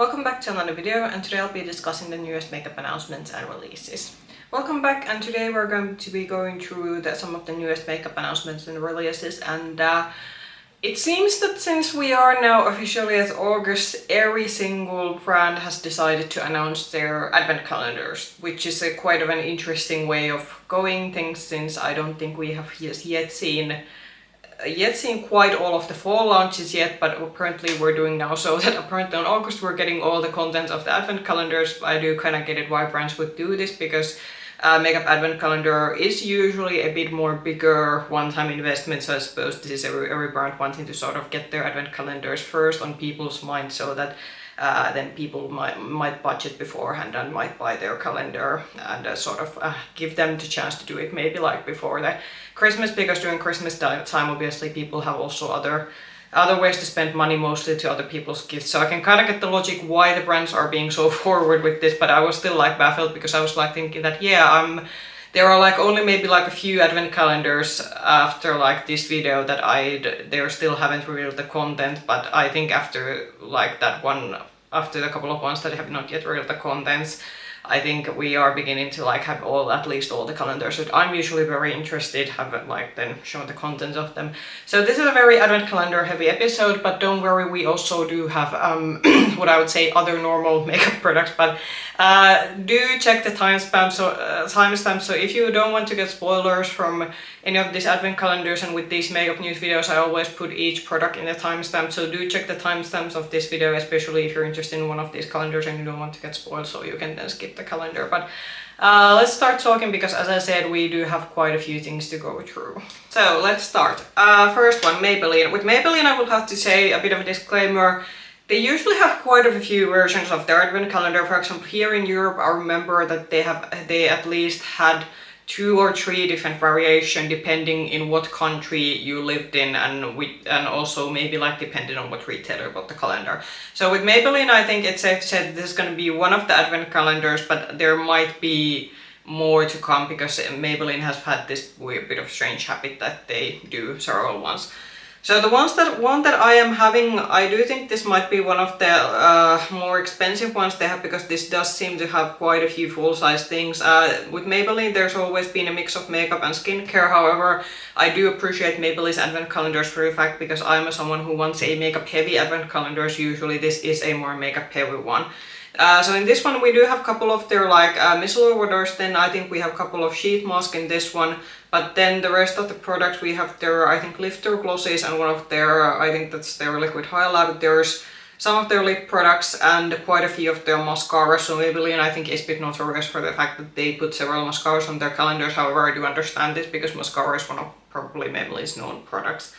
Welcome back to another video, and today I'll be discussing the newest makeup announcements and releases. Welcome back, and today we're going to be going through some of the newest makeup announcements and releases, and it seems that since we are now officially at August, every single brand has decided to announce their advent calendars, which is quite of an interesting way of going things, since I don't think we have yet seen quite all of the fall launches yet, but apparently we're doing now so that apparently in August we're getting all the content of the advent calendars. I do kind of get it why brands would do this, because makeup advent calendar is usually a bit more bigger one-time investment, so I suppose this is every brand wanting to sort of get their advent calendars first on people's minds, so that then people might budget beforehand and might buy their calendar and sort of give them the chance to do it maybe like before the Christmas, because during Christmas time obviously people have also other ways to spend money, mostly to other people's gifts. So I can kind of get the logic why the brands are being so forward with this, but I was still like baffled, because I was like thinking that there are like only maybe like a few advent calendars after like this video that they still haven't revealed the content, but I think after like that one, after the couple of ones that have not yet revealed the contents, I think we are beginning to like have at least all the calendars that I'm usually very interested have like then shown the contents of them. So this is a very advent calendar heavy episode, but don't worry, we also do have what I would say other normal makeup products, but do check the timestamp. So if you don't want to get spoilers from any of these advent calendars, and with these makeup news videos I always put each product in the timestamp, so do check the timestamps of this video, especially if you're interested in one of these calendars and you don't want to get spoiled, so you can then skip the calendar. But let's start talking, because as I said, we do have quite a few things to go through. So let's start. First one, Maybelline. With Maybelline I will have to say a bit of a disclaimer. They usually have quite a few versions of their advent calendar. For example, here in Europe I remember that they at least had 2 or 3 different variations depending in what country you lived in, and also maybe like depending on what retailer bought the calendar. So with Maybelline I think it's safe to say that this is going to be one of the advent calendars, but there might be more to come, because Maybelline has had this weird bit of strange habit that they do several ones. So the one that I am having, I do think this might be one of the more expensive ones they have, because this does seem to have quite a few full-size things. With Maybelline there's always been a mix of makeup and skincare. However, I do appreciate Maybelline's advent calendars for the fact, because I'm someone who wants a makeup heavy advent calendars. Usually this is a more makeup heavy one. So in this one we do have a couple of their like micellar waters, then I think we have a couple of sheet masks in this one, but then the rest of the products we have their, I think, lifter glosses, and one of their, I think that's their liquid highlight. There's some of their lip products and quite a few of their mascaras. So Maybelline I think is a bit notorious for the fact that they put several mascaras on their calendars. However, I do understand this, because mascara is one of probably Maybelline's known products.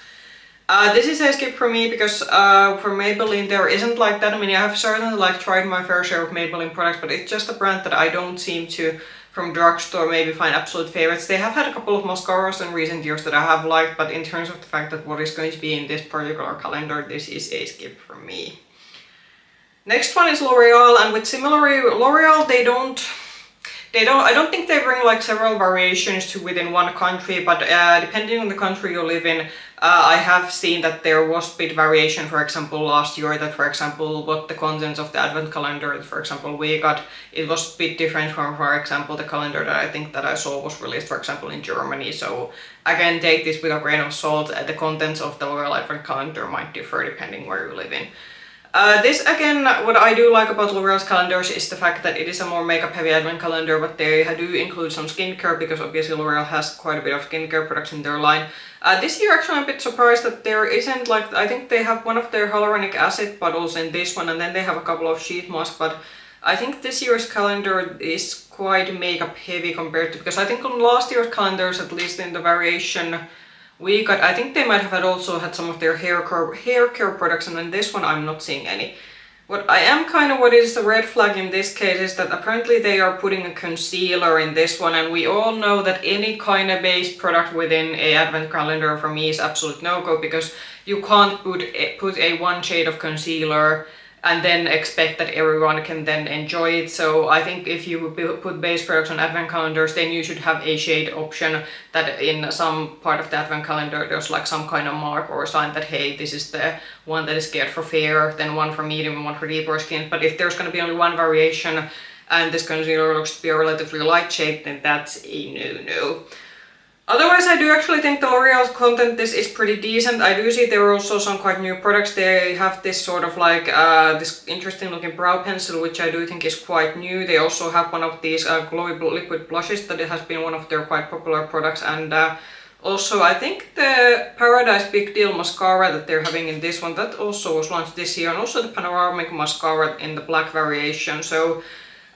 This is a skip for me, because for Maybelline there isn't like that. I mean, I have certainly like tried my fair share of Maybelline products, but it's just a brand that I don't seem to, from drugstore, maybe find absolute favorites. They have had a couple of mascaras in recent years that I have liked, but in terms of the fact that what is going to be in this particular calendar, this is a skip for me. Next one is L'Oreal, and with similarly, L'Oreal I don't think they bring like several variations to within one country, but depending on the country you live in, I have seen that there was a bit variation. For example, last year, that for example what the contents of the advent calendar, for example, we got, it was a bit different from, for example, the calendar that I think that I saw was released, for example, in Germany. So again, take this with a grain of salt. The contents of the L'Oreal advent calendar might differ depending where you live in. This again, what I do like about L'Oreal's calendars is the fact that it is a more makeup heavy advent calendar, but they do include some skincare, because obviously L'Oreal has quite a bit of skincare products in their line. This year actually I'm a bit surprised that there isn't like, I think they have one of their hyaluronic acid bottles in this one, and then they have a couple of sheet masks, but I think this year's calendar is quite makeup heavy compared to, because I think on last year's calendars, at least in the variation we got, I think they might have also had some of their hair care products, and in this one I'm not seeing any. What is the red flag in this case is that apparently they are putting a concealer in this one, and we all know that any kind of base product within a advent calendar for me is absolute no-go, because you can't put a one shade of concealer and then expect that everyone can then enjoy it. So I think if you put base products on advent calendars, then you should have a shade option that in some part of the advent calendar there's like some kind of mark or sign that, hey, this is the one that is geared for fair, then one for medium and one for deeper skin. But if there's going to be only one variation and this concealer looks to be a relatively light shade, then that's a no-no. Otherwise, I do actually think the L'Oreal's content this is pretty decent. I do see there are also some quite new products. They have this sort of like this interesting looking brow pencil, which I do think is quite new. They also have one of these glowy liquid blushes that it has been one of their quite popular products. And also I think the Paradise Big Deal mascara that they're having in this one, that also was launched this year. And also the Panoramic mascara in the black variation. So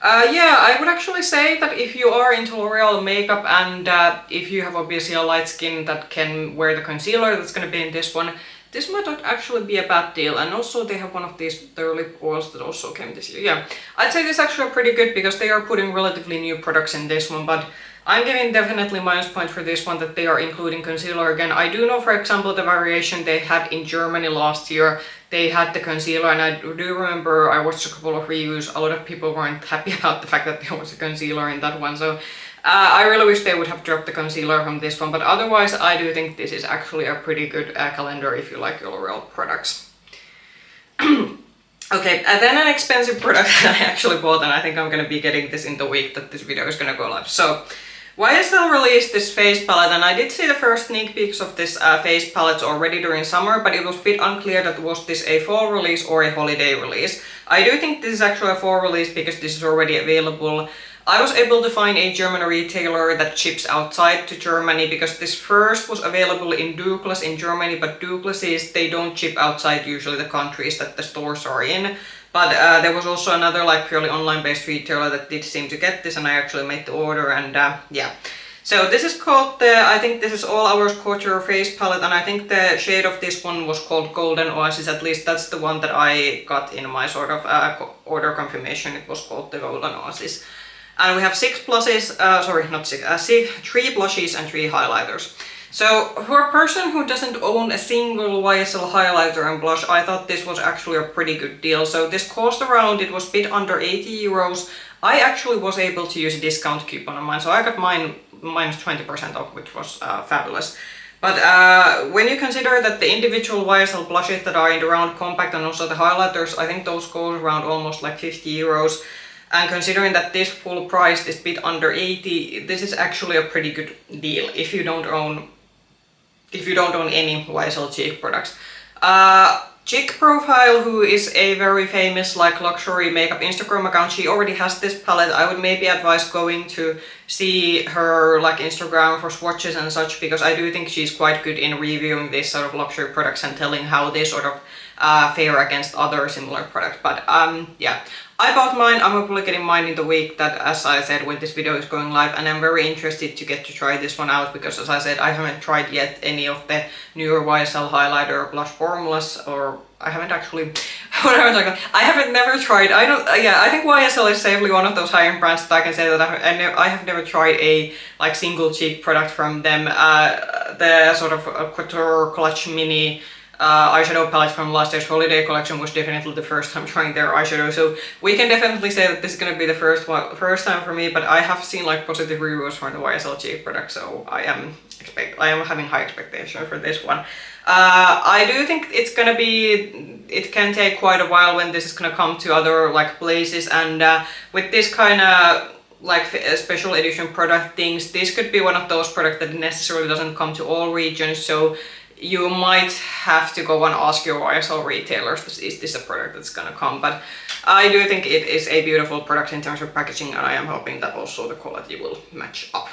yeah, I would actually say that if you are into L'Oreal makeup and if you have obviously a light skin that can wear the concealer that's going to be in this one, this might not actually be a bad deal. And also they have one of their lip oils that also came this year. Yeah, I'd say this is actually pretty good because they are putting relatively new products in this one, but I'm giving definitely minus points for this one that they are including concealer again. I do know, for example, the variation they had in Germany last year, they had the concealer, and I do remember I watched a couple of reviews. A lot of people weren't happy about the fact that there was a concealer in that one, so I really wish they would have dropped the concealer from this one, but otherwise I do think this is actually a pretty good calendar if you like your L'Oreal products. Okay, and then an expensive product that I actually bought, and I think I'm gonna be getting this in the week that this video is gonna go live. So YSL released this face palette, and I did see the first sneak peeks of this face palette already during summer, but it was a bit unclear that was this a fall release or a holiday release. I do think this is actually a fall release because this is already available. I was able to find a German retailer that ships outside to Germany because this first was available in Douglas in Germany, but Douglas is, they don't ship outside usually the countries that the stores are in. But there was also another like purely online based retailer that did seem to get this, and I actually made the order, and yeah. So this is called the, I think this is All Hours Couture face palette, and I think the shade of this one was called Golden Oasis. At least that's the one that I got in my sort of order confirmation. It was called the Golden Oasis. And we have 6 blushes, sorry, not 6, 3 blushes and 3 highlighters. So for a person who doesn't own a single YSL highlighter and blush, I thought this was actually a pretty good deal. So this cost around, it was a bit under 80 euros. I actually was able to use a discount coupon on mine, so I got mine minus 20% off, which was fabulous. But when you consider that the individual YSL blushes that are in the round compact and also the highlighters, I think those go around almost like 50 euros. And considering that this full price is a bit under 80, this is actually a pretty good deal if you don't own any YSL cheek products. Chick Profile, who is a very famous like luxury makeup Instagram account, she already has this palette. I would maybe advise going to see her like Instagram for swatches and such, because I do think she's quite good in reviewing this sort of luxury products and telling how they sort of fare against other similar products. But yeah, I bought mine. I'm hopefully getting mine in the week that, as I said, when this video is going live, and I'm very interested to get to try this one out because, as I said, I haven't tried yet any of the newer YSL highlighter blush formulas, or I haven't actually, what am I talking about? I haven't never tried, I think YSL is safely one of those high-end brands that I can say that I have never tried a like single cheek product from them. The sort of Couture Clutch Mini eyeshadow palette from last year's holiday collection was definitely the first time trying their eyeshadow, so we can definitely say that this is going to be the first time for me. But I have seen like positive reviews for the YSL cheek product, so I am having high expectations for this one. I do think it's gonna be, it can take quite a while when this is gonna come to other like places, and with this kind of like special edition product things, this could be one of those products that necessarily doesn't come to all regions, so you might have to go and ask your YSL retailers, is this a product that's gonna come? But I do think it is a beautiful product in terms of packaging, and I am hoping that also the quality will match up.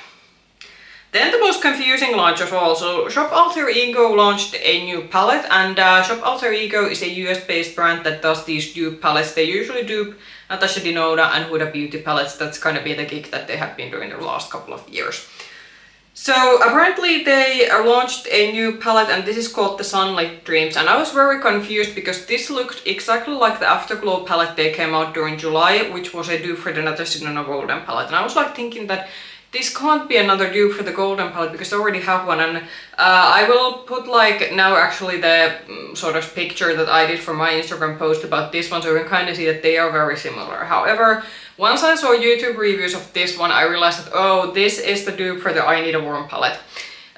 Then the most confusing launch of all, so Shop Alter Ego launched a new palette, and Shop Alter Ego is a US based brand that does these dupe palettes. They usually dupe Natasha Denona and Huda Beauty palettes. That's kind of been the gig that they have been doing the last couple of years. So apparently they launched a new palette, and this is called the Sunlit Dreams, and I was very confused because this looked exactly like the Afterglow palette they came out during July, which was a dupe for the Natasha Denona Golden palette, and I was like thinking that this can't be another dupe for the golden palette because I already have one, and I will put like now actually the sort of picture that I did for my Instagram post about this one, so you can kind of see that they are very similar. However, once I saw YouTube reviews of this one, I realized that, oh, this is the dupe for the I Need a Warm palette.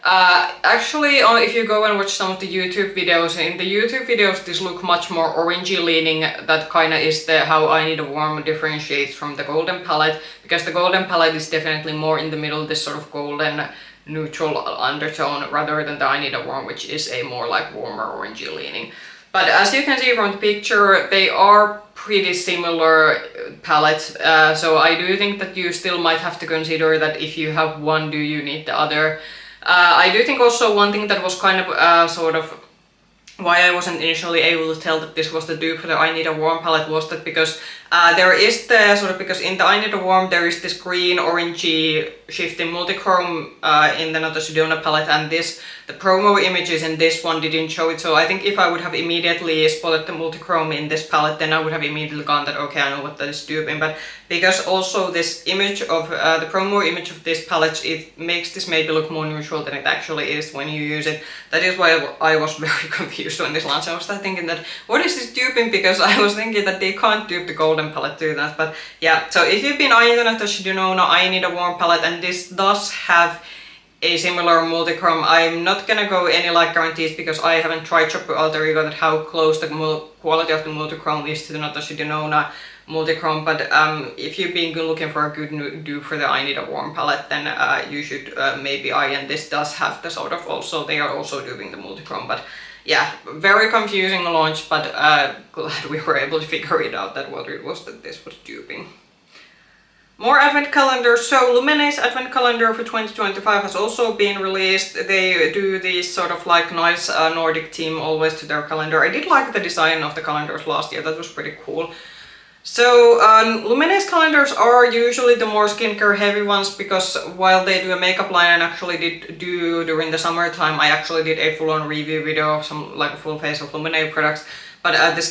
Actually, if you go and watch some of the YouTube videos, in the YouTube videos this look much more orangey leaning. That kinda is the how I Need a Warm differentiates from the golden palette, because the golden palette is definitely more in the middle, this sort of golden neutral undertone, rather than the I Need a Warm, which is a more like warmer orangey leaning. But as you can see from the picture, they are pretty similar palettes, so I do think that you still might have to consider that if you have one, do you need the other. I do think also one thing that was kind of sort of why I wasn't initially able to tell that this was the dupe for the I Need a Warm palette was that because there is the sort of, because in the I Need a Warm there is this green orangey shifting multichrome in the Natasha Denona palette, and the promo images in this one didn't show it, so I think if I would have immediately spotted the multichrome in this palette, then I would have immediately gone that okay, I know what that is duping. But because also this image of the promo image of this palette, it makes this maybe look more neutral than it actually is when you use it. That is why I was very confused when this launched. I was thinking that what is this duping, because I was thinking that they can't dupe the golden palette to that. But yeah, so if you've been eyeing the Natasha Denona I Need a Warm palette, and this does have a similar multichrome, I'm not gonna go any like guarantees because I haven't tried Shop Alter Ego that how close the quality of the multichrome is to the Natasha Denona multichrome, but if you've been looking for a good dupe for the I Need a Warm palette, then you should maybe eye, and this does have the sort of also, they are also duping the multichrome. But yeah, very confusing launch, but glad we were able to figure it out that what it was that this was duping. More advent calendars. So Lumene's advent calendar for 2025 has also been released. They do this sort of like nice Nordic theme always to their calendar. I did like the design of the calendars last year, that was pretty cool. So Lumene's calendars are usually the more skincare heavy ones, because while they do a makeup line and actually did do during the summertime, I actually did a full-on review video of some like a full face of Lumene products. But the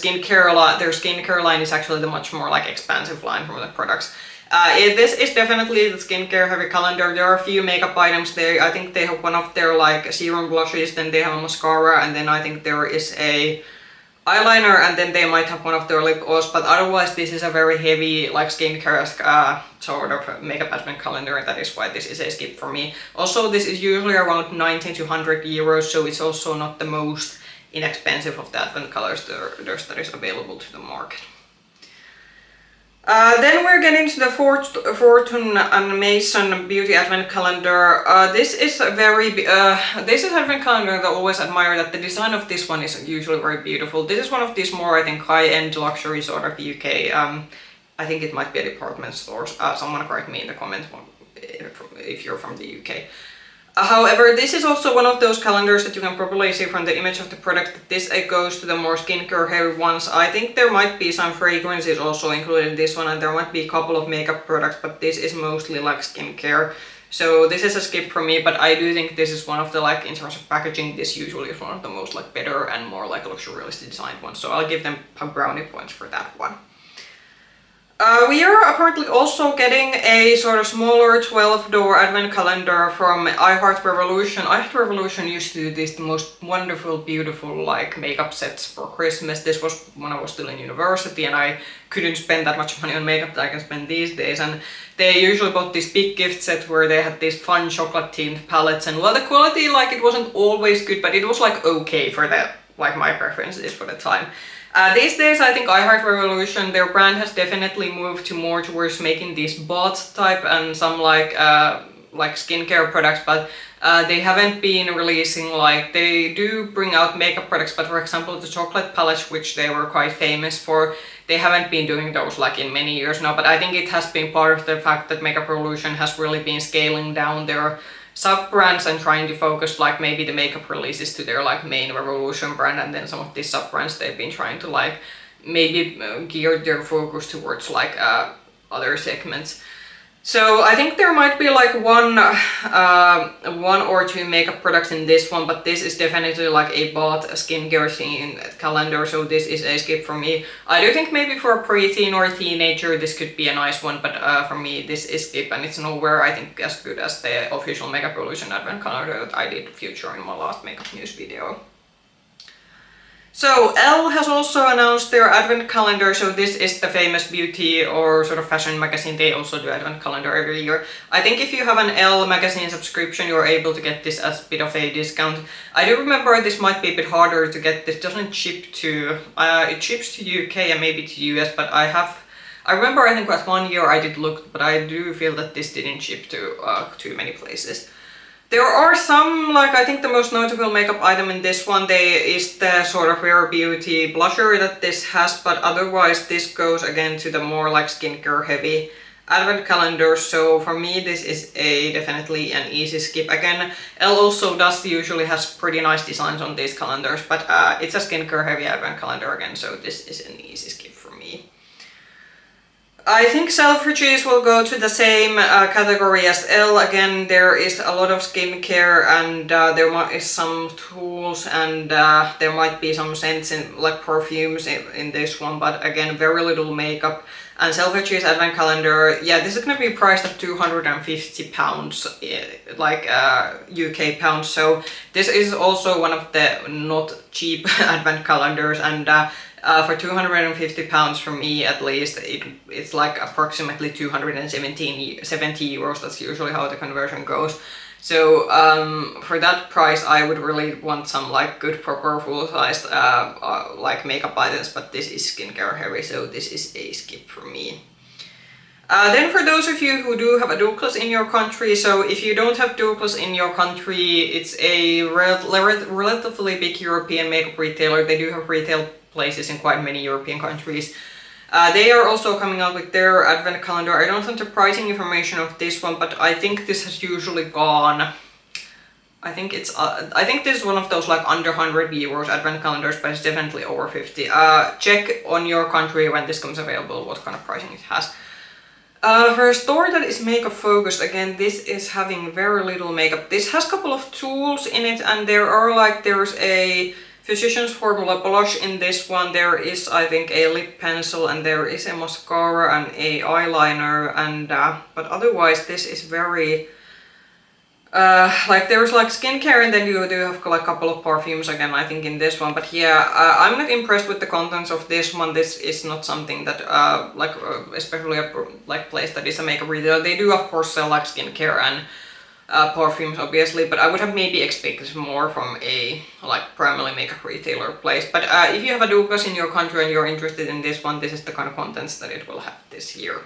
their skincare line is actually the much more like expansive line from the products. This is definitely the skincare heavy calendar. There are a few makeup items there. I think they have one of their like serum blushes, then they have a mascara, and then I think there is a eyeliner, and then they might have one of their lip oils. But otherwise this is a very heavy like skincare sort of makeup advent calendar, and that is why this is a skip for me. Also, this is usually around 90 to 100 euros, so it's also not the most inexpensive of the advent colors that is available to the market. Then we're getting to the Fortnum and Mason Beauty Advent Calendar. This is a very this is advent calendar that I always admire, that the design of this one is usually very beautiful. This is one of these more, I think, high-end luxury sort of UK. I think it might be a department store. Someone correct me in the comments if you're from the UK. However, this is also one of those calendars that you can probably see from the image of the product that this goes to the more skincare heavy ones. I think there might be some fragrances also included in this one, and there might be a couple of makeup products, but this is mostly like skincare. So this is a skip for me, but I do think this is one of the, like, in terms of packaging, this usually is one of the most like better and more like luxuriously designed ones. So I'll give them brownie points for that one. We are apparently also getting a sort of smaller 12-door advent calendar from iHeart Revolution. iHeart Revolution used to do this most wonderful, beautiful like makeup sets for Christmas. This was when I was still in university and I couldn't spend that much money on makeup that I can spend these days. And they usually bought this big gift set where they had these fun chocolate themed palettes. And well, the quality, like, it wasn't always good, but it was like okay for that, like my preferences for the time. These days, I think iHeart Revolution, their brand has definitely moved to more towards making these bots type and some like skincare products, but they haven't been releasing, like, they do bring out makeup products, but for example the chocolate palettes, which they were quite famous for, they haven't been doing those like in many years now. But I think it has been part of the fact that Makeup Revolution has really been scaling down their sub-brands and trying to focus like maybe the makeup releases to their like main Revolution brand, and then some of these sub-brands they've been trying to like maybe gear their focus towards like other segments. So I think there might be like one or two makeup products in this one, but this is definitely like a bought skincare scene calendar, so this is a skip for me. I do think maybe for a preteen or a teenager this could be a nice one, but for me this is skip, and it's nowhere I think as good as the official Makeup Revolution advent calendar that I did feature in my last makeup news video. So Elle has also announced their advent calendar, so this is the famous beauty or sort of fashion magazine. They also do advent calendar every year. I think if you have an Elle magazine subscription, you're able to get this as a bit of a discount. I do remember this might be a bit harder to get. This doesn't ship to, it ships to UK and maybe to US, but I remember I think last 1 year I did look, but I do feel that this didn't ship to too many places. There are some, like I think the most notable makeup item in this one is the sort of Rare Beauty blusher that this has, but otherwise this goes again to the more like skincare heavy advent calendar, so for me this is definitely an easy skip. Again, Elle also usually has pretty nice designs on these calendars, but it's a skincare heavy advent calendar again, so this is an easy skip for me. I think Selfridges will go to the same category as Elle. Again, there is a lot of skincare, and there is some tools, and there might be some scents in like perfumes in this one, but again very little makeup. And Selfridges advent calendar, yeah, this is going to be priced at £250, like UK pounds, so this is also one of the not cheap advent calendars, and for £250 for me at least, it's like approximately 270 euros. That's usually how the conversion goes. So for that price I would really want some like good proper full-sized like makeup items, but this is skincare heavy, so this is a skip for me. Then for those of you who do have a Douglas in your country, so if you don't have Douglas in your country, it's a relatively big European makeup retailer. They do have retail places in quite many European countries. They are also coming out with their advent calendar. I don't have the pricing information of this one, but I think this has usually gone, I think this is one of those like under 100 euros advent calendars, but it's definitely over 50. Check on your country when this comes available what kind of pricing it has. For a store that is makeup focused, again, this is having very little makeup. This has a couple of tools in it, and there's a Physicians Formula blush in this one. There is, I think, a lip pencil, and there is a mascara and a eyeliner, and but otherwise this is very like there's like skincare, and then you do have like a couple of perfumes again I think in this one, but yeah, I'm not impressed with the contents of this one. This is not something that especially a like place that is a makeup retailer. They do of course sell like skincare and perfumes obviously, but I would have maybe expected more from a like primarily makeup retailer place. But if you have a Douglas in your country and you're interested in this one, this is the kind of contents that it will have this year.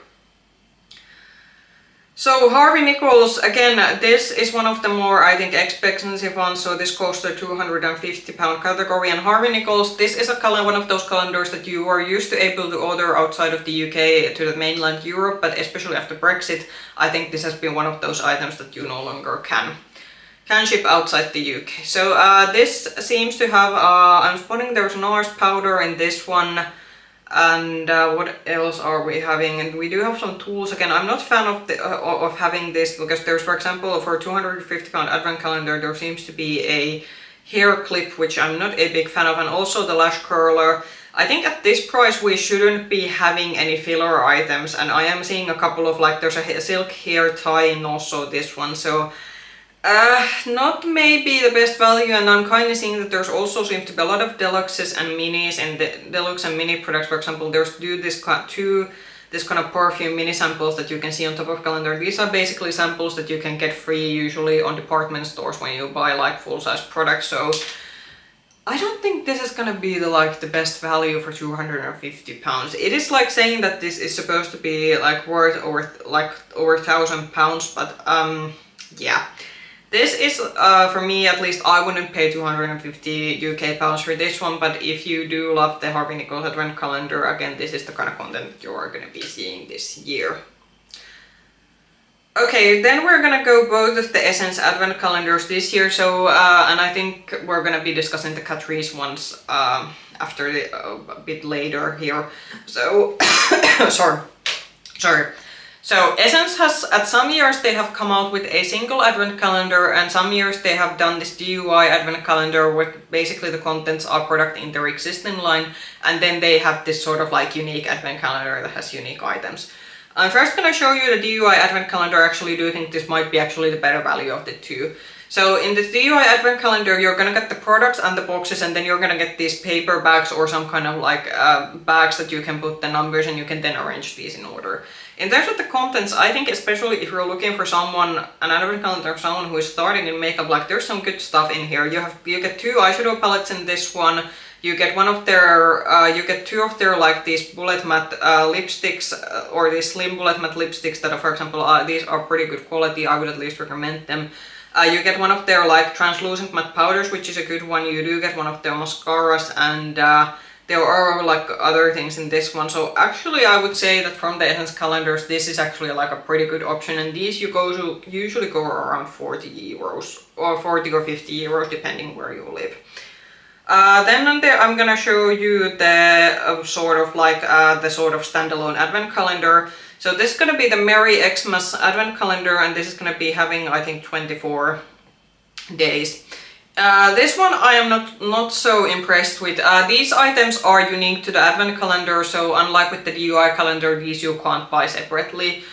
So Harvey Nichols, again, this is one of the more, I think, expensive ones, so this goes to £250 category. And Harvey Nichols, this is one of those calendars that you are used to able to order outside of the UK to the mainland Europe, but especially after Brexit, I think this has been one of those items that you no longer can ship outside the UK. So this seems to have, I'm spotting there's NARS powder in this one. And what else are we having? And we do have some tools. Again, I'm not a fan of having this, because there's, for example, for a £250 advent calendar, there seems to be a hair clip, which I'm not a big fan of, and also the lash curler. I think at this price we shouldn't be having any filler items, and I am seeing a couple of like, there's a silk hair tie and also this one, so not maybe the best value. And I'm kind of seeing that there's also seems to be a lot of deluxes and minis, and the deluxe and mini products, for example, there's this kind of perfume mini samples that you can see on top of calendar. These are basically samples that you can get free usually on department stores when you buy like full-size products, so I don't think this is gonna be the best value for £250. It is like saying that this is supposed to be like worth over £1,000, but yeah. This is, for me at least, I wouldn't pay 250 UK pounds for this one, but if you do love the Harvey Nichols advent calendar, again, this is the kind of content that you are going to be seeing this year. Okay, then we're gonna go both of the Essence advent calendars this year, so, and I think we're gonna be discussing the Catrice ones after a bit later here, so, sorry. So Essence has, at some years they have come out with a single advent calendar, and some years they have done this DIY advent calendar with basically the contents are product in their existing line, and then they have this sort of like unique advent calendar that has unique items. I'm first gonna show you the DIY advent calendar. I actually do think this might be actually the better value of the two. So in the DIY advent calendar, you're gonna get the products and the boxes, and then you're gonna get these paper bags or some kind of like bags that you can put the numbers, and you can then arrange these in order. In terms of the contents, I think especially if you're looking for someone, an advent calendar, someone who is starting in makeup, like there's some good stuff in here. You get 2 eyeshadow palettes in this one. You get one of their, you get 2 of their like these bullet matte lipsticks, or these slim bullet matte lipsticks that are, for example, these are pretty good quality. I would at least recommend them. You get one of their like translucent matte powders, which is a good one. You do get one of their mascaras, and there are like other things in this one. So actually I would say that from the Essence calendars, this is actually like a pretty good option, and these usually go around 40 euros or 40 or 50 euros depending where you live. Then on there I'm gonna show you the sort of standalone advent calendar. So this is gonna be the Merry Xmas advent calendar, and this is gonna be having, I think, 24 days. This one I am not so impressed with. These items are unique to the advent calendar, so unlike with the DIY calendar, these you can't buy separately.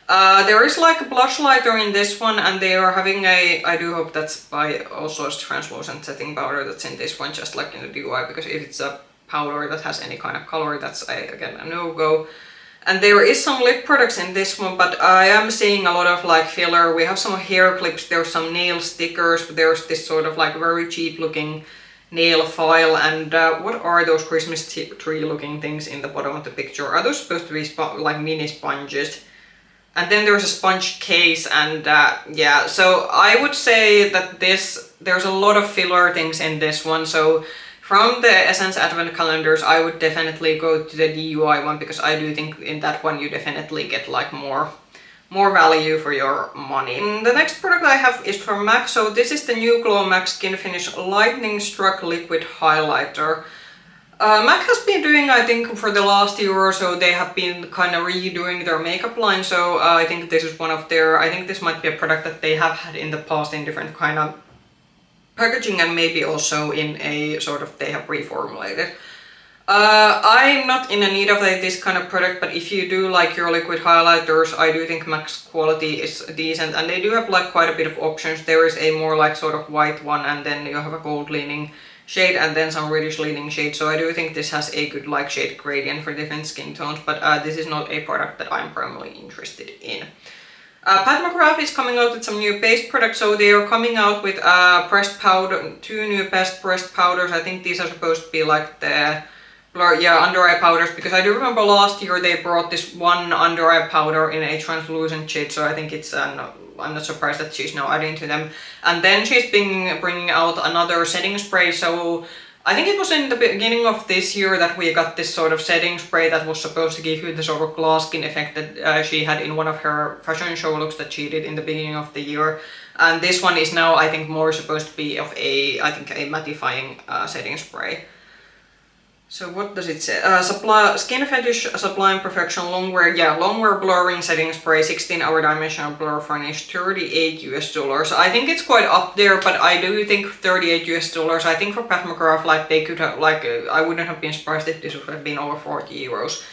There is like a blush lighter in this one, and they are having a, I do hope that's by also a translucent setting powder that's in this one, just like in the DIY, because if it's a powder that has any kind of color, that's again a no-go. And there is some lip products in this one, but I am seeing a lot of like filler. We have some hair clips, there's some nail stickers, there's this sort of like very cheap looking nail file, and what are those Christmas tree looking things in the bottom of the picture? Are those supposed to be like mini sponges? And then there's a sponge case, and yeah, so I would say that there's a lot of filler things in this one. So from the Essence advent calendars, I would definitely go to the DIY one, because I do think in that one you definitely get like more value for your money. The next product I have is from MAC. So this is the new Glow MAC Skinfinish Lightstruck Liquid Highlighter. MAC has been doing, I think for the last year or so, they have been kind of redoing their makeup line. So I think this is one of their, I think this might be a product that they have had in the past in different kind of packaging, and maybe also in a sort of, they have reformulated. I'm not in a need of this kind of product, but if you do like your liquid highlighters, I do think MAC's quality is decent, and they do have like quite a bit of options. There is a more like sort of white one, and then you have a gold leaning shade, and then some reddish leaning shade. So I do think this has a good like shade gradient for different skin tones, but this is not a product that I'm primarily interested in. Pat McGrath is coming out with some new base products, so they are coming out with pressed powder, 2 new pressed powders. I think these are supposed to be like the under eye powders, because I do remember last year they brought this one under eye powder in a translucent shade, so I think it's I'm not surprised that she's now adding to them. And then she's bringing out another setting spray. So I think it was in the beginning of this year that we got this sort of setting spray that was supposed to give you the sort of glass skin effect that she had in one of her fashion show looks that she did in the beginning of the year. And this one is now, I think, more supposed to be of a, I think, a mattifying setting spray. So what does it say? Skin Fetish Sublime Perfection Longwear. Yeah, Longwear Blurring Setting Spray, 16-hour dimensional blur finish, $38 US. I think it's quite up there, but I do think $38 US. I think for Pat McGrath, like they could have, like, I wouldn't have been surprised if this would have been over 40 euros.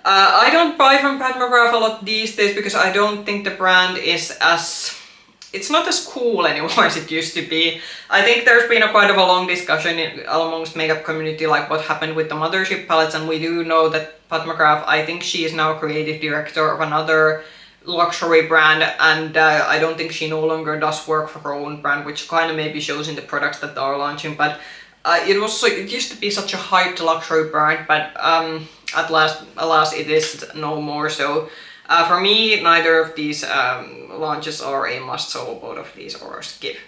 I don't buy from Pat McGrath a lot these days, because I don't think the brand is as... It's not as cool anymore as it used to be. I think there's been quite of a long discussion amongst makeup community like what happened with the Mothership palettes, and we do know that Pat McGrath, I think she is now creative director of another luxury brand, and I don't think she no longer does work for her own brand, which kind of maybe shows in the products that they are launching. But it used to be such a hyped luxury brand, but alas, it is no more. So for me, neither of these launches are a must, so both of these are a skip.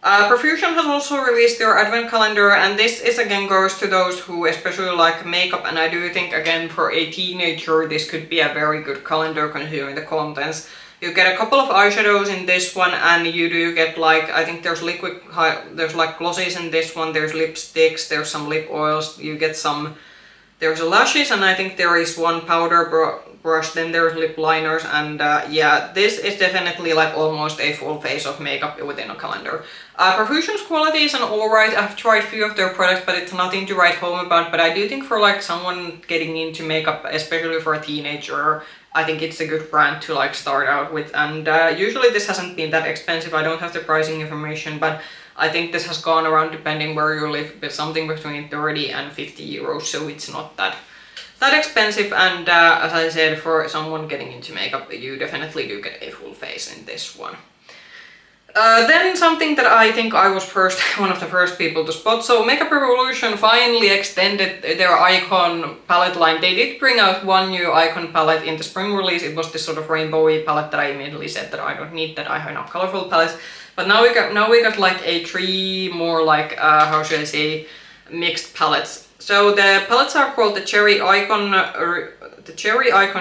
Profusion has also released their advent calendar, and this is again goes to those who especially like makeup, and I do think again for a teenager this could be a very good calendar considering the contents. You get a couple of eyeshadows in this one, and you do get like, I think there's there's like glosses in this one, there's lipsticks, there's some lip oils, you get some, there's lashes, and I think there is one powder brush. Then there's lip liners, and yeah, this is definitely like almost a full face of makeup within a calendar. Profusion's quality is an alright. I've tried a few of their products, but it's nothing to write home about. But I do think for like someone getting into makeup, especially for a teenager, I think it's a good brand to like start out with. And usually this hasn't been that expensive. I don't have the pricing information, but I think this has gone around, depending where you live, but something between 30 and 50 euros, so it's not that expensive. And as I said, for someone getting into makeup, you definitely do get a full face in this one. Then something that I think I was one of the first people to spot. So Makeup Revolution finally extended their Icon palette line. They did bring out one new Icon palette in the spring release. It was this sort of rainbowy palette that I immediately said that I don't need, that I have enough colorful palettes. But now we got like a 3 more like how should I say, mixed palettes. So the palettes are called the Cherry Icon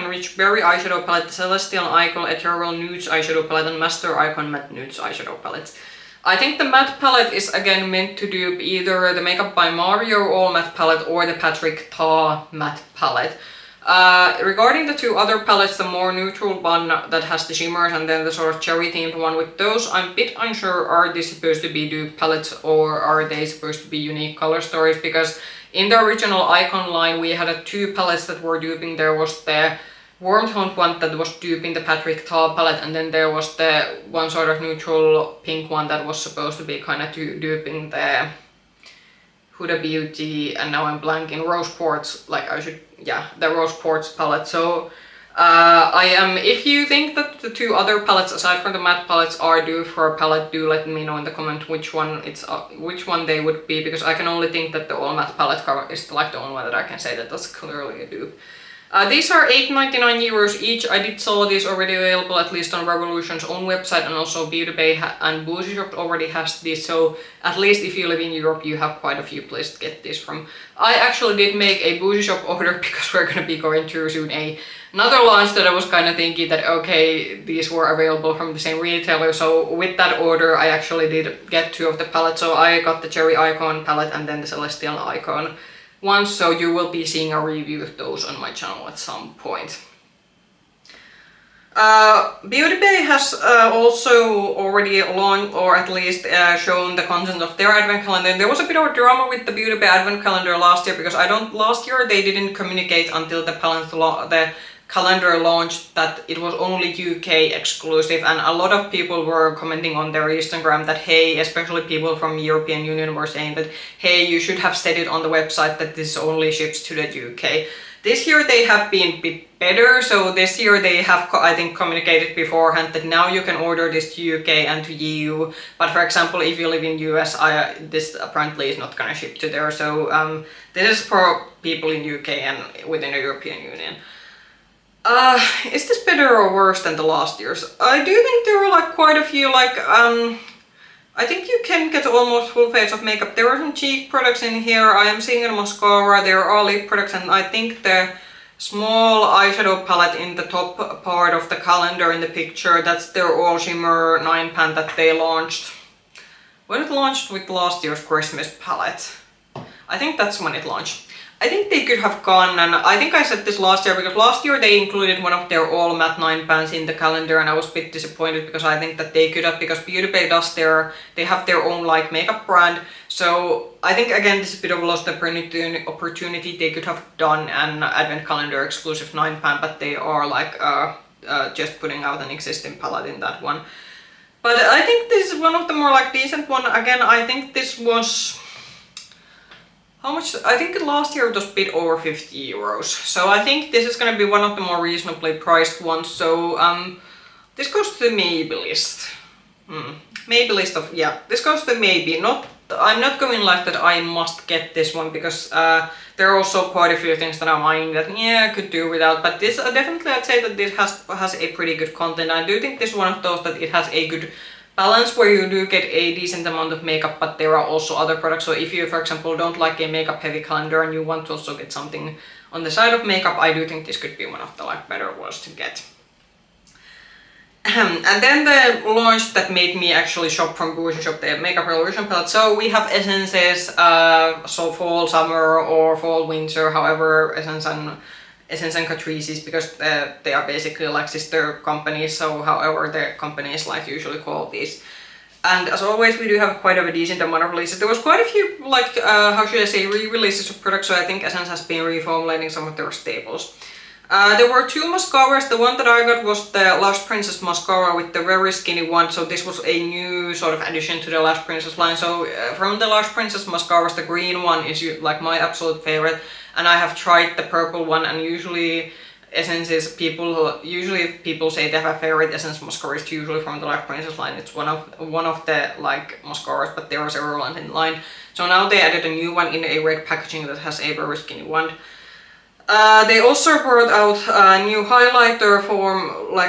Rich Berry Eyeshadow Palette, the Celestial Icon Ethereal Nudes Eyeshadow Palette, and Master Icon Matte Nudes Eyeshadow Palettes. I think the matte palette is again meant to dupe either the Makeup by Mario All Matte palette or the Patrick Ta matte palette. Regarding the 2 other palettes, the more neutral one that has the shimmers and then the sort of cherry themed one, with those I'm a bit unsure, are they supposed to be dupe palettes or are they supposed to be unique color stories? Because in the original Icon line we had 2 palettes that were duping. There was the warm toned one that was duping the Patrick Ta palette, and then there was the one sort of neutral pink one that was supposed to be kind of duping the Huda Beauty, and now I'm blanking, Rose Quartz, the Rose Quartz palette. So if you think that the 2 other palettes aside from the matte palettes are due for a palette, do let me know in the comment which one they would be, because I can only think that the all matte palette cover is like the only one that I can say that that's clearly a dupe. These are 8.99 euros each. I did saw these already available at least on Revolution's own website, and also Beauty Bay and Bougie Shop already has these, so at least if you live in Europe you have quite a few places to get this from. I actually did make a Bougie Shop order because we're gonna be going through soon another launch that I was kind of thinking that okay, these were available from the same retailer, so with that order I actually did get 2 of the palettes. So I got the Cherry Icon palette and then the Celestial Icon one, so you will be seeing a review of those on my channel at some point. Beauty Bay has also already launched, or at least shown the content of their advent calendar. There was a bit of a drama with the Beauty Bay advent calendar last year, because last year they didn't communicate until the calendar launched that it was only UK exclusive, and a lot of people were commenting on their Instagram that hey, especially people from European Union were saying that hey, you should have said it on the website that this only ships to the UK. This year they have been a bit better, so this year they have I think communicated beforehand that now you can order this to UK and to EU, but for example if you live in US, this apparently is not gonna ship to there, so this is for people in UK and within the European Union. Is this better or worse than the last year's? I do think there are like quite a few, like I think you can get almost full face of makeup. There are some cheek products in here. I am seeing a mascara, there are lip products, and I think the small eyeshadow palette in the top part of the calendar in the picture, that's their all shimmer 9 pan that they launched. When it launched with last year's Christmas palette. I think that's when it launched. I think they could have gone, and I think I said this last year, because last year they included one of their all matte 9 pans in the calendar, and I was a bit disappointed because I think that they could have, because Beauty Bay they have their own like makeup brand, so I think again this is a bit of a lost opportunity. They could have done an advent calendar exclusive 9 pan, but they are like just putting out an existing palette in that one. But I think this is one of the more like decent one. Again, I think this was... how much? I think last year it was a bit over 50 euros. So I think this is gonna be one of the more reasonably priced ones. So this goes to the maybe list. Maybe list of, yeah, this goes to the maybe. I'm not going like that I must get this one, because there are also quite a few things that I'm eyeing that yeah, I could do without. But this definitely I'd say that this has a pretty good content. I do think this is one of those that it has a good balance where you do get a decent amount of makeup, but there are also other products. So if you, for example, don't like a makeup heavy calendar and you want to also get something on the side of makeup, I do think this could be one of the like better ones to get. And then the launch that made me actually shop from Bougie Shop, the Makeup Revolution palette. So we have essences, so fall, summer, or fall, winter, however essence and Essence and Catrice's, because they are basically like sister companies, so however the companies like usually call these. And as always, we do have quite a decent amount of releases. There was quite a few, like, how should I say, re-releases of products, so I think Essence has been reformulating some of their staples. There were 2 mascaras. The one that I got was the Last Princess mascara with the very skinny one, so this was a new sort of addition to the Last Princess line. So from the Last Princess mascaras, the green one is like my absolute favorite, and I have tried the purple one, and usually Essences, usually if people say they have a favorite Essence mascara, it's usually from the Last Princess line. It's one of the like mascaras, but there are several in line. So now they added a new one in a red packaging that has a very skinny one. They also brought out a new highlighter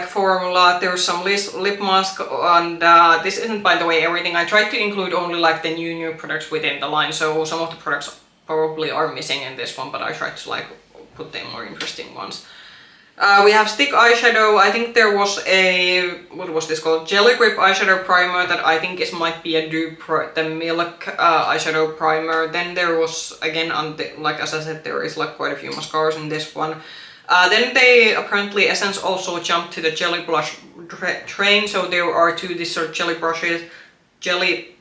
formula. There's some lip mask, and this isn't, by the way, everything. I tried to include only like the new products within the line, so some of the products probably are missing in this one, but I tried to like put the more interesting ones. We have stick eyeshadow. I think there was a, what was this called? Jelly Grip eyeshadow primer that I think might be a dupe for the Milk eyeshadow primer. Then there was, again, like as I said, there is like quite a few mascaras in this one. Then they, apparently Essence also jumped to the jelly blush train, so there are 2 these sort of jelly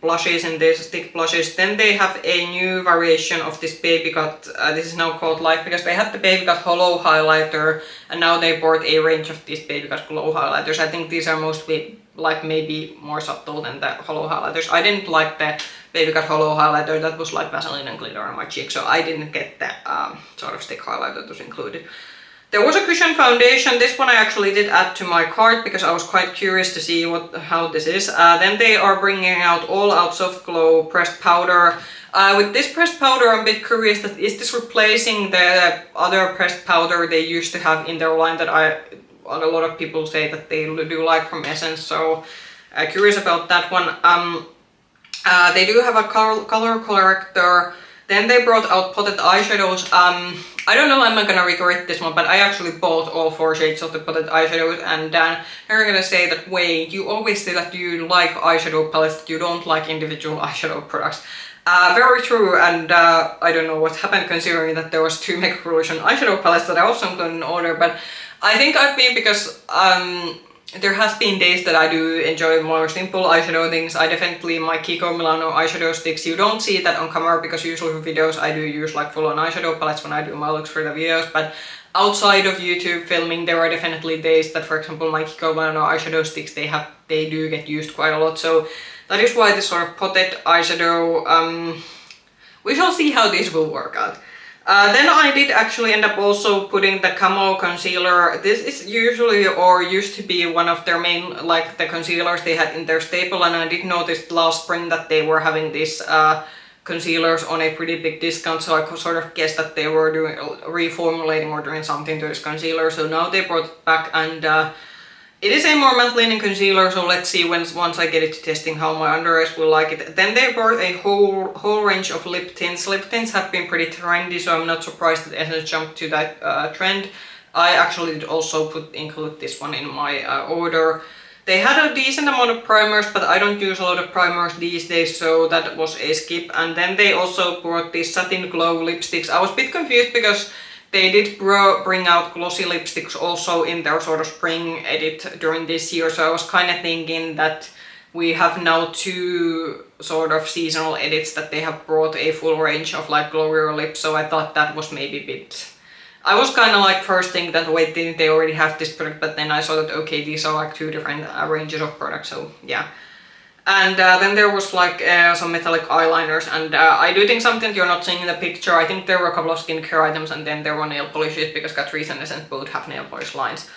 blushes and there's stick blushes. Then they have a new variation of this Baby Got, this is now called Light, because they had the Baby Got Hollow highlighter, and now they brought a range of these Baby Got Glow highlighters. I think these are mostly like maybe more subtle than the hollow highlighters. I didn't like the Baby Got Hollow highlighter, that was like Vaseline and glitter on my cheek, so I didn't get the sort of stick highlighter that was included. There was a cushion foundation. This one I actually did add to my cart because I was quite curious to see how this is. Then they are bringing out All Out Soft Glow pressed powder. With this pressed powder, I'm a bit curious that is this replacing the other pressed powder they used to have in their line that a lot of people say that they do like from Essence. So curious about that one. They do have a color corrector. Then they brought out potted eyeshadows. I don't know, I'm not gonna regret this one, but I actually bought all 4 shades of the potted eyeshadows, and you're gonna say that, wait, you always say that you like eyeshadow palettes, that you don't like individual eyeshadow products. Very true, and I don't know what happened considering that there was 2 Make Revolution eyeshadow palettes that I also included in order, but I think I've been, because there has been days that I do enjoy more simple eyeshadow things. I definitely, my Kiko Milano eyeshadow sticks, you don't see that on camera because usually for videos I do use like full-on eyeshadow palettes when I do my looks for the videos, but outside of YouTube filming there are definitely days that, for example, my Kiko Milano eyeshadow sticks, they do get used quite a lot, so that is why this sort of potted eyeshadow, we shall see how this will work out. Then I did actually end up also putting the Camo concealer. This is usually, or used to be, one of their main, like the concealers they had in their staple, and I did notice last spring that they were having these concealers on a pretty big discount, so I could sort of guess that they were reformulating or doing something to this concealer, so now they brought it back, and it is a more matte leaning concealer, so let's see once I get it to testing how my under eyes will like it. Then they brought a whole range of lip tints. Lip tints have been pretty trendy, so I'm not surprised that Essence jumped to that trend. I actually did also include this one in my order. They had a decent amount of primers, but I don't use a lot of primers these days, so that was a skip. And then they also brought these Satin Glow lipsticks. I was a bit confused because they did bring out glossy lipsticks also in their sort of spring edit during this year, so I was kind of thinking that we have now 2 sort of seasonal edits that they have brought a full range of like glowier lips, so I thought that was maybe a bit... I was kind of like first thinking that, wait, didn't they already have this product, but then I saw that, okay, these are like 2 different ranges of products, so yeah. And then there was like some metallic eyeliners, and I do think something you're not seeing in the picture. I think there were a couple of skincare items, and then there were nail polishes because Catrice and Essence both have nail polish lines.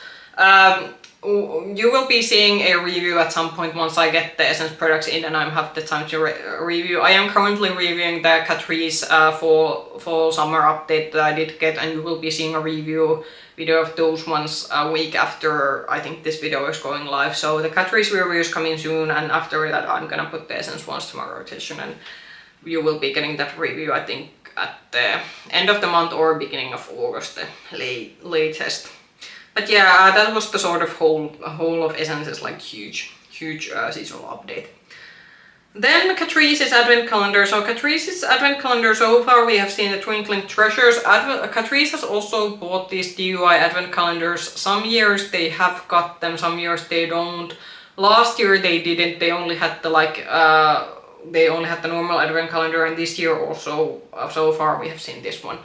You will be seeing a review at some point once I get the Essence products in and I have the time to review. I am currently reviewing the Catrice fall summer update that I did get, and you will be seeing a review video of those ones a week after I think this video is going live. So the Catrice review is coming soon, and after that I'm gonna put the Essence ones to my rotation, and you will be getting that review I think at the end of the month or beginning of August, the latest. But yeah, that was the sort of whole of Essence's like huge seasonal update. Then Catrice's advent calendar. So Catrice's advent calendar, so far we have seen the Twinkling Treasures. Catrice has also bought these DIY advent calendars. Some years they have got them, some years they don't. Last year they didn't, they only had the normal advent calendar, and this year also, so far we have seen this one.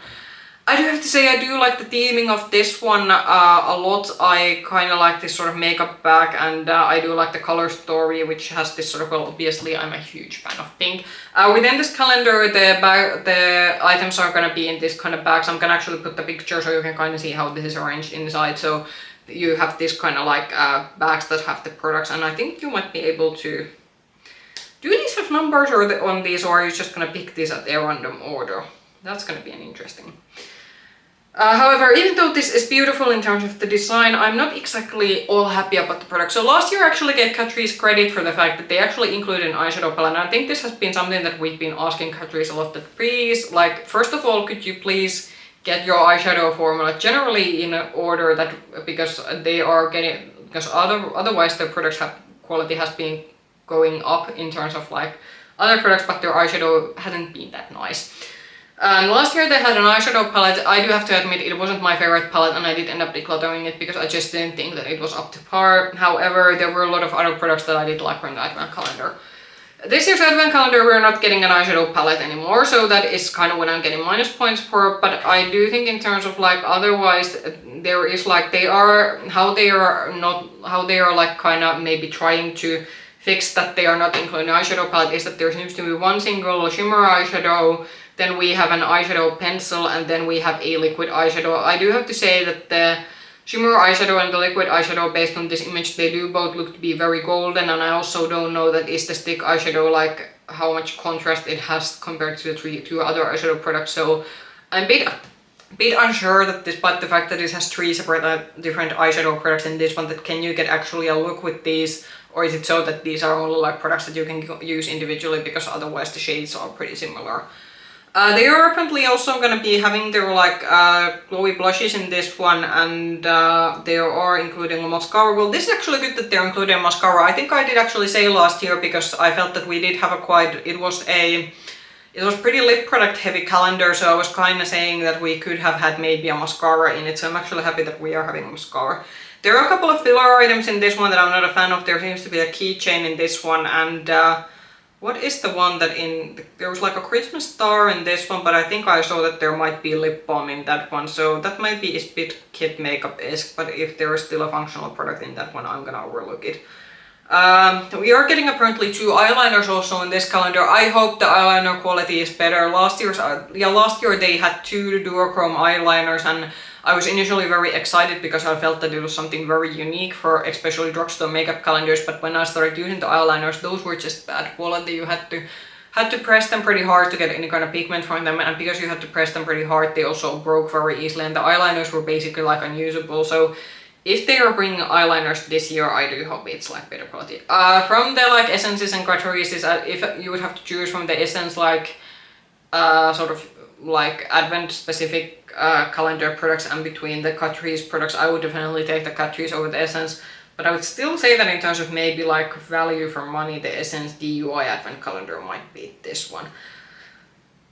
I do have to say I do like the theming of this one a lot. I kind of like this sort of makeup bag, and I do like the color story, which has this sort of, well, obviously I'm a huge fan of pink. Within this calendar, the items are gonna be in this kind of bags. I'm gonna actually put the picture so you can kind of see how this is arranged inside. So you have this kind of like bags that have the products, and I think you might be able to... Do these have numbers on these, or are you just gonna pick these at a random order? That's gonna be an interesting... however, even though this is beautiful in terms of the design, I'm not exactly all happy about the product. So last year I actually gave Catrice credit for the fact that they actually included an eyeshadow palette, and I think this has been something that we've been asking Catrice a lot, that please, like, first of all, could you please get your eyeshadow formula generally in an order that, because they are getting, because otherwise their products quality has been going up in terms of like other products, but their eyeshadow hasn't been that nice. Last year they had an eyeshadow palette. I do have to admit it wasn't my favorite palette, and I did end up decluttering it because I just didn't think that it was up to par. However, there were a lot of other products that I did like from the advent calendar. This year's advent calendar we're not getting an eyeshadow palette anymore, so that is kind of what I'm getting minus points for, but I do think in terms of like otherwise there is like how they are like kind of maybe trying to fix that they are not including an eyeshadow palette is that there seems to be one single shimmer eyeshadow, then we have an eyeshadow pencil, and then we have a liquid eyeshadow. I do have to say that the shimmer eyeshadow and the liquid eyeshadow, based on this image, they do both look to be very golden, and I also don't know that is the stick eyeshadow, like how much contrast it has compared to the two other eyeshadow products. So I'm a bit unsure that despite the fact that it has three separate different eyeshadow products in this one, that can you get actually a look with these, or is it so that these are only like products that you can use individually, because otherwise the shades are pretty similar. They are apparently also going to be having their like glowy blushes in this one, and they are including a mascara. Well, this is actually good that they're including a mascara. I think I did actually say last year, because I felt that we did have it was pretty lip product heavy calendar, so I was kind of saying that we could have had maybe a mascara in it, so I'm actually happy that we are having a mascara. There are a couple of filler items in this one that I'm not a fan of. There seems to be a keychain in this one, and what is the one that there was like a Christmas star in this one, but I think I saw that there might be lip balm in that one, so that might be a bit kid makeup-esque, but if there is still a functional product in that one, I'm gonna overlook it. We are getting apparently 2 eyeliners also in this calendar. I hope the eyeliner quality is better. Last year they had 2 duochrome eyeliners, and I was initially very excited because I felt that it was something very unique for especially drugstore makeup calendars, but when I started using the eyeliners, those were just bad quality. You had to press them pretty hard to get any kind of pigment from them, and because you had to press them pretty hard, they also broke very easily, and the eyeliners were basically like unusable. So if they are bringing eyeliners this year, I do hope it's like better quality. From the like essences and Catrices, if you would have to choose from the essence like sort of like advent specific calendar products and between the Catrice products, I would definitely take the Catrice over the essence. But I would still say that in terms of maybe like value for money, the essence DIY advent calendar might beat this one.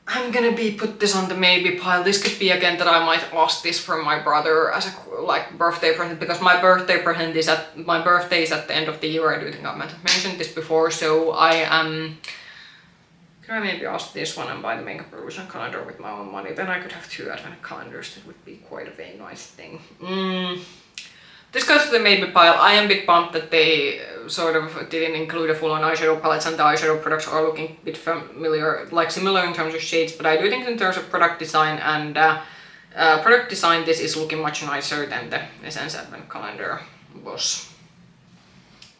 I'm gonna put this on the maybe pile. This could be again that I might ask this from my brother as a like birthday present, because my birthday is at the end of the year. I do think I might have mentioned this before, so I am can I maybe ask this one and buy the Makeup Profusion calendar with my own money. Then I could have 2 advent calendars. That would be quite a very nice thing. This goes to the maybe pile. I am a bit bummed that they sort of didn't include a full-on eyeshadow palettes, and the eyeshadow products are looking a bit familiar, like similar in terms of shades, but I do think in terms of product design and this is looking much nicer than the Essence Advent Calendar was.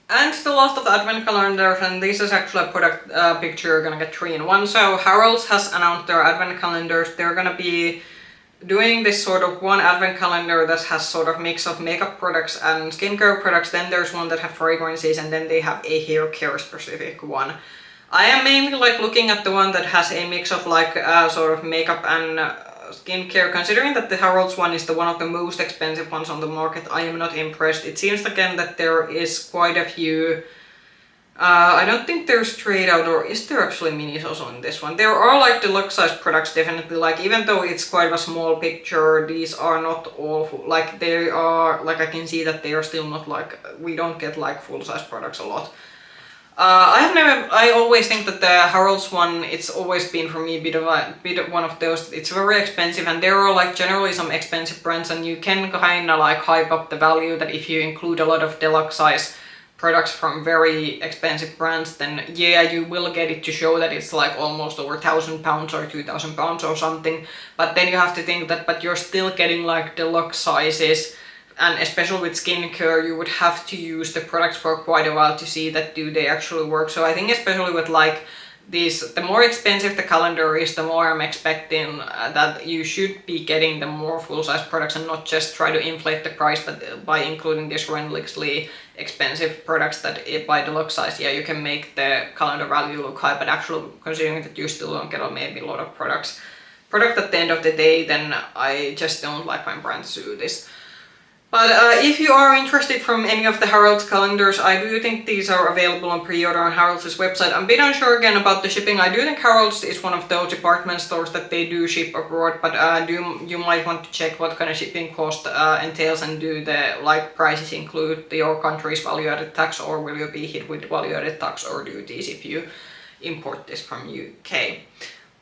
And the last of the Advent Calendars, and this is actually a product picture you're gonna get 3 in 1. So Harrods has announced their Advent Calendars. They're gonna be doing this sort of one advent calendar that has sort of mix of makeup products and skincare products. Then there's one that have fragrances, and then they have a hair care specific one. I am mainly like looking at the one that has a mix of like sort of makeup and skincare. Considering that the Harrods one is one of the most expensive ones on the market, I am not impressed. It seems again that there is quite a few I don't think they're straight out, or is there actually minis also in this one? There are like deluxe size products definitely, like even though it's quite a small picture, these are not all full, like they are, like I can see that they are still not like, we don't get like full size products a lot. I always think that the Harrods one, it's always been for me a bit of one of those, it's very expensive and there are like generally some expensive brands and you can kinda like hype up the value that if you include a lot of deluxe size products from very expensive brands, then yeah, you will get it to show that it's like almost over £1,000 or £2,000 or something, but then you have to think that, but you're still getting like deluxe sizes. And especially with skincare, you would have to use the products for quite a while to see that do they actually work. So I think especially with like these, the more expensive the calendar is, the more I'm expecting that you should be getting the more full-size products and not just try to inflate the price, but by including these relentlessly expensive products that by deluxe size, yeah, you can make the calendar value look high, but actually considering that you still don't get maybe a lot of product at the end of the day, then I just don't like when brands do this. But if you are interested from any of the Harrods calendars, I do think these are available on pre-order on Harrods' website. I'm a bit unsure again about the shipping. I do think Harrods is one of those department stores that they do ship abroad, but you might want to check what kind of shipping cost entails and do the like prices include your country's value-added tax, or will you be hit with value-added tax or duties if you import this from UK.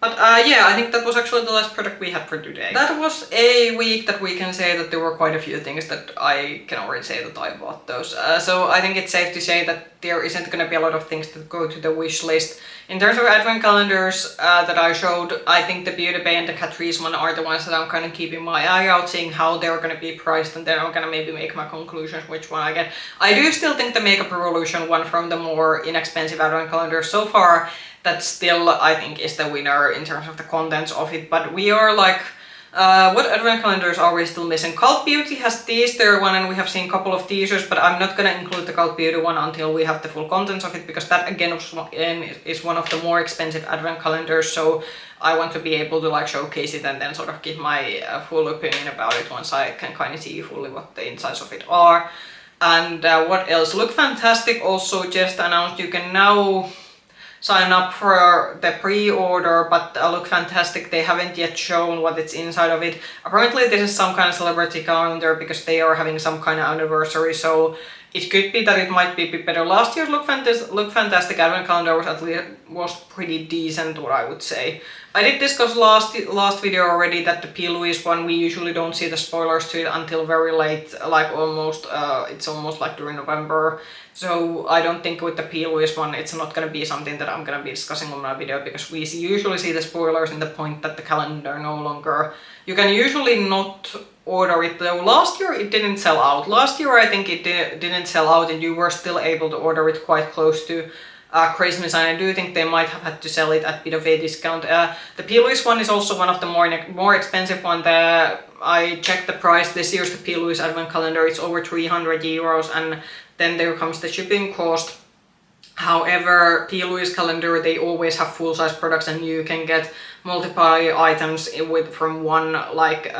But yeah, I think that was actually the last product we had for today. That was a week that we can say that there were quite a few things that I can already say that I bought those. So I think it's safe to say that there isn't going to be a lot of things that go to the wish list. In terms of advent calendars that I showed, I think the Beauty Bay and the Catrice one are the ones that I'm kind of keeping my eye out, seeing how they're going to be priced, and then I'm going to maybe make my conclusions which one I get. I do still think the Makeup Revolution one from the more inexpensive advent calendars so far, that still I think is the winner in terms of the contents of it, but we are like, what advent calendars are we still missing? Cult Beauty has teased their one and we have seen a couple of teasers, but I'm not gonna include the Cult Beauty one until we have the full contents of it, because that again is one of the more expensive advent calendars, so I want to be able to like showcase it and then sort of give my full opinion about it once I can kind of see fully what the insides of it are. And what else? Look Fantastic also just announced you can now sign up for the pre-order, but Look Fantastic, they haven't yet shown what it's inside of it. Apparently this is some kind of celebrity calendar because they are having some kind of anniversary, so it could be that it might be a bit better. Last year's Look Fantastic advent calendar was pretty decent, what I would say. I did discuss last video already that the P. Louise one, we usually don't see the spoilers to it until very late, like almost, it's almost like during November. So I don't think with the P. Louise one, it's not gonna be something that I'm gonna be discussing on my video, because we usually see the spoilers in the point that the calendar no longer, you can usually not order it though. Last year it didn't sell out. Last year I think it didn't sell out and you were still able to order it quite close to Christmas, and I do think they might have had to sell it at a bit of a discount. The P. Louise one is also one of the more expensive one. I checked the price, this year's the P. Louise advent calendar, it's over €300, and then there comes the shipping cost. However, P. Louise calendar, they always have full-size products and you can get multiple items from one like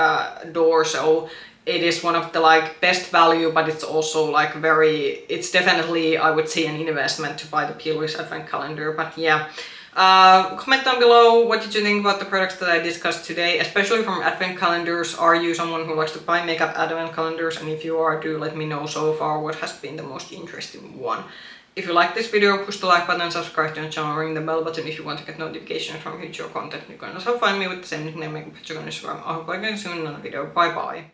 door, so it is one of the like best value, but it's also like it's definitely, I would say, an investment to buy the P. Louise advent calendar. But yeah, comment down below what did you think about the products that I discussed today, especially from advent calendars. Are you someone who likes to buy makeup advent calendars? And if you are, do let me know so far what has been the most interesting one. If you like this video, push the like button, subscribe to the channel, ring the bell button if you want to get notifications from future content. You can also find me with the same nickname, Makeup Instagram. I hope I can see you in another video. Bye bye.